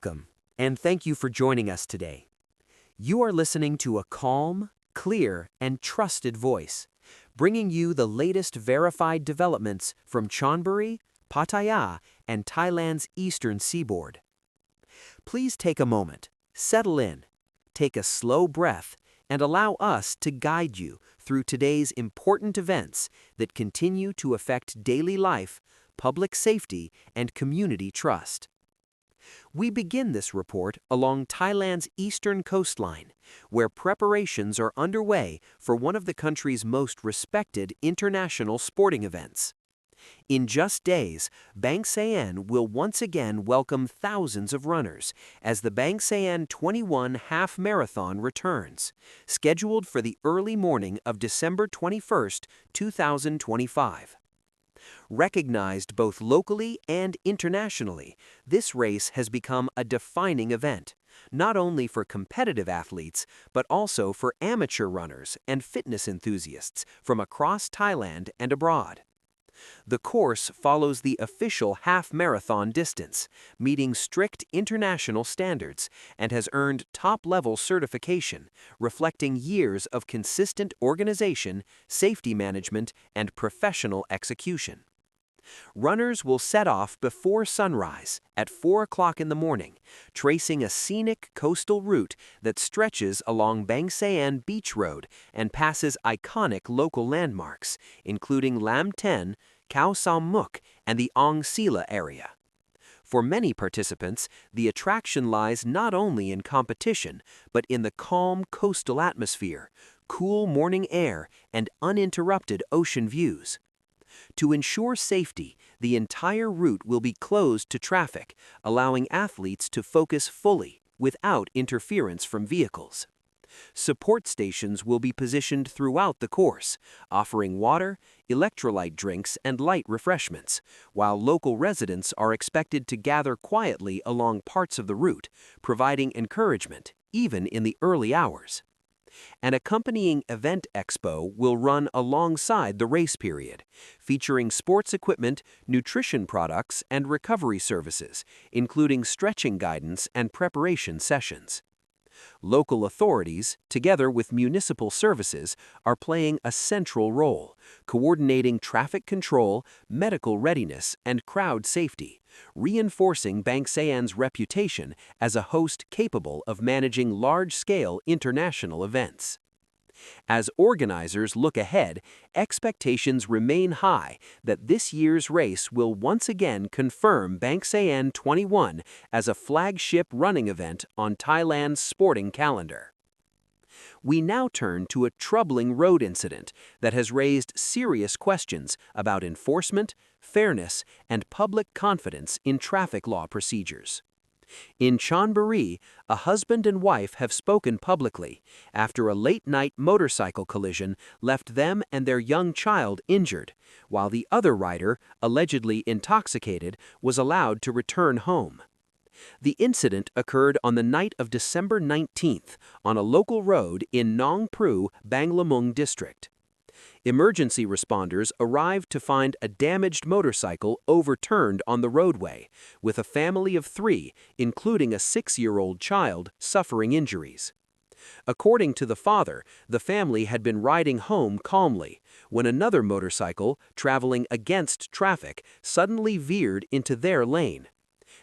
Welcome, and thank you for joining us today. You are listening to a calm, clear, and trusted voice, bringing you the latest verified developments from Chonburi, Pattaya, and Thailand's eastern seaboard. Please take a moment, settle in, take a slow breath, and allow us to guide you through today's important events that continue to affect daily life, public safety, and community trust. We begin this report along Thailand's eastern coastline, where preparations are underway for one of the country's most respected international sporting events. In just days, Bangsaen will once again welcome thousands of runners as the Bangsaen21 Half Marathon returns, scheduled for the early morning of December 21, 2025. Recognized both locally and internationally, this race has become a defining event, not only for competitive athletes, but also for amateur runners and fitness enthusiasts from across Thailand and abroad. The course follows the official half-marathon distance, meeting strict international standards, and has earned top-level certification, reflecting years of consistent organization, safety management, and professional execution. Runners will set off before sunrise at 4 o'clock in the morning, tracing a scenic coastal route that stretches along Bangsaen Beach Road and passes iconic local landmarks, including Lam Ten, Khao Sam Muk, and the Ong Sila area. For many participants, the attraction lies not only in competition, but in the calm coastal atmosphere, cool morning air, and uninterrupted ocean views. To ensure safety, the entire route will be closed to traffic, allowing athletes to focus fully, without interference from vehicles. Support stations will be positioned throughout the course, offering water, electrolyte drinks, and light refreshments, while local residents are expected to gather quietly along parts of the route, providing encouragement, even in the early hours. An accompanying event expo will run alongside the race period, featuring sports equipment, nutrition products, and recovery services, including stretching guidance and preparation sessions. Local authorities, together with municipal services, are playing a central role, coordinating traffic control, medical readiness, and crowd safety, reinforcing Bangsaen's reputation as a host capable of managing large-scale international events. As organizers look ahead, expectations remain high that this year's race will once again confirm Bangsaen21 as a flagship running event on Thailand's sporting calendar. We now turn to a troubling road incident that has raised serious questions about enforcement, fairness, and public confidence in traffic law procedures. In Chonburi, a husband and wife have spoken publicly after a late-night motorcycle collision left them and their young child injured, while the other rider, allegedly intoxicated, was allowed to return home. The incident occurred on the night of December 19th on a local road in Nong Pru, Banglamung district. Emergency responders arrived to find a damaged motorcycle overturned on the roadway, with a family of 3, including a 6-year-old child, suffering injuries. According to the father, the family had been riding home calmly when another motorcycle, traveling against traffic, suddenly veered into their lane.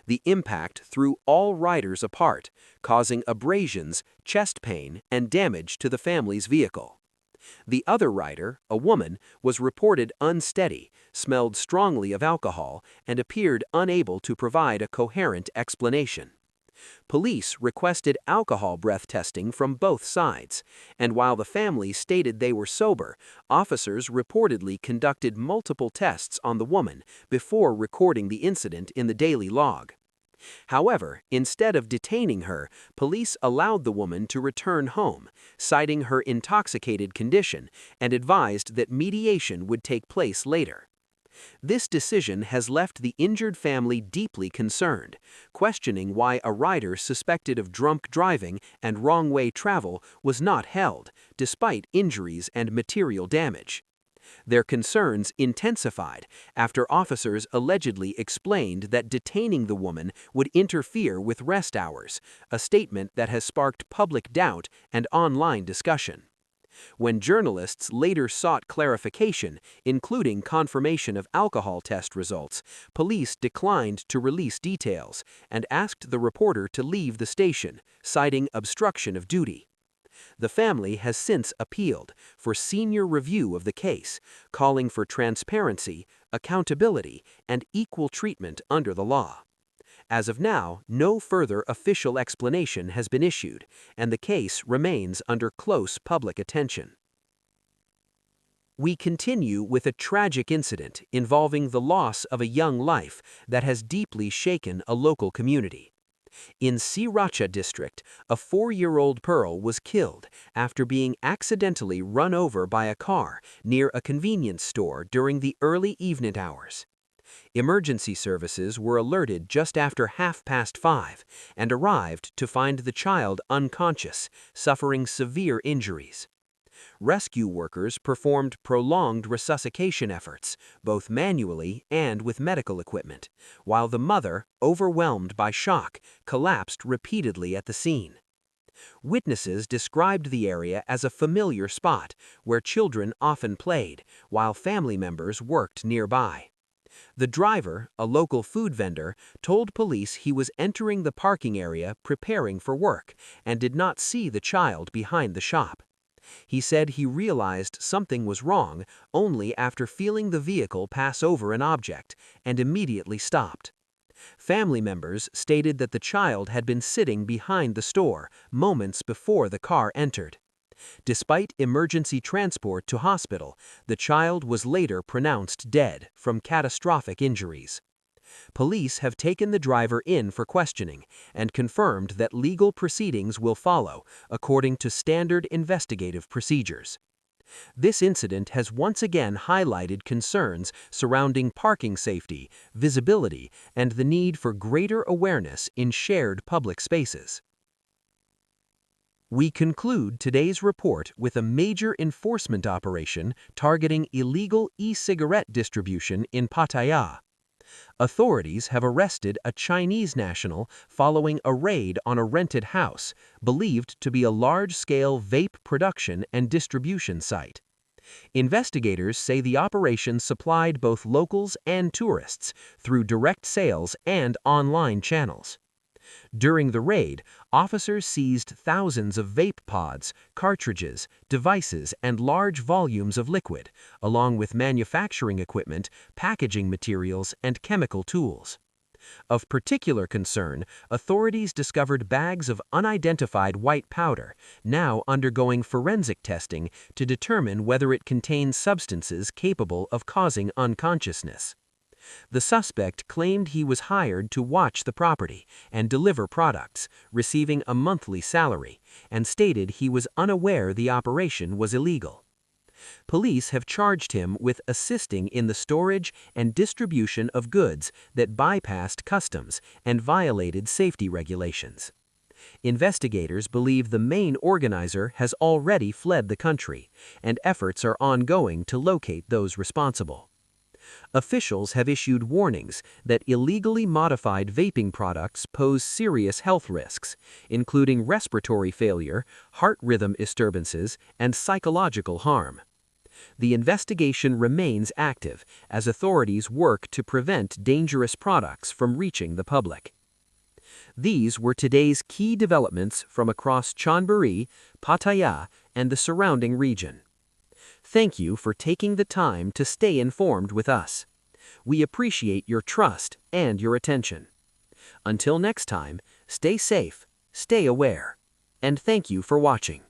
The impact threw all riders apart, causing abrasions, chest pain, and damage to the family's vehicle. The other rider, a woman, was reported unsteady, smelled strongly of alcohol, and appeared unable to provide a coherent explanation. Police requested alcohol breath testing from both sides, and while the family stated they were sober, officers reportedly conducted multiple tests on the woman before recording the incident in the daily log. However, instead of detaining her, police allowed the woman to return home, citing her intoxicated condition, and advised that mediation would take place later. This decision has left the injured family deeply concerned, questioning why a rider suspected of drunk driving and wrong-way travel was not held, despite injuries and material damage. Their concerns intensified after officers allegedly explained that detaining the woman would interfere with rest hours, a statement that has sparked public doubt and online discussion. When journalists later sought clarification, including confirmation of alcohol test results, police declined to release details and asked the reporter to leave the station, citing obstruction of duty. The family has since appealed for senior review of the case, calling for transparency, accountability, and equal treatment under the law. As of now, no further official explanation has been issued, and the case remains under close public attention. We continue with a tragic incident involving the loss of a young life that has deeply shaken a local community. In Sriracha district, a 4-year-old Pearl was killed after being accidentally run over by a car near a convenience store during the early evening hours. Emergency services were alerted just after 5:30 and arrived to find the child unconscious, suffering severe injuries. Rescue workers performed prolonged resuscitation efforts, both manually and with medical equipment, while the mother, overwhelmed by shock, collapsed repeatedly at the scene. Witnesses described the area as a familiar spot where children often played, while family members worked nearby. The driver, a local food vendor, told police he was entering the parking area preparing for work and did not see the child behind the shop. He said he realized something was wrong only after feeling the vehicle pass over an object and immediately stopped. Family members stated that the child had been sitting behind the store moments before the car entered. Despite emergency transport to hospital, the child was later pronounced dead from catastrophic injuries. Police have taken the driver in for questioning and confirmed that legal proceedings will follow according to standard investigative procedures. This incident has once again highlighted concerns surrounding parking safety, visibility, and the need for greater awareness in shared public spaces. We conclude today's report with a major enforcement operation targeting illegal e-cigarette distribution in Pattaya. Authorities have arrested a Chinese national following a raid on a rented house, believed to be a large-scale vape production and distribution site. Investigators say the operation supplied both locals and tourists through direct sales and online channels. During the raid, officers seized thousands of vape pods, cartridges, devices, and large volumes of liquid, along with manufacturing equipment, packaging materials, and chemical tools. Of particular concern, authorities discovered bags of unidentified white powder, now undergoing forensic testing to determine whether it contains substances capable of causing unconsciousness. The suspect claimed he was hired to watch the property and deliver products, receiving a monthly salary, and stated he was unaware the operation was illegal. Police have charged him with assisting in the storage and distribution of goods that bypassed customs and violated safety regulations. Investigators believe the main organizer has already fled the country, and efforts are ongoing to locate those responsible. Officials have issued warnings that illegally modified vaping products pose serious health risks, including respiratory failure, heart rhythm disturbances, and psychological harm. The investigation remains active as authorities work to prevent dangerous products from reaching the public. These were today's key developments from across Chonburi, Pattaya, and the surrounding region. Thank you for taking the time to stay informed with us. We appreciate your trust and your attention. Until next time, stay safe, stay aware, and thank you for watching.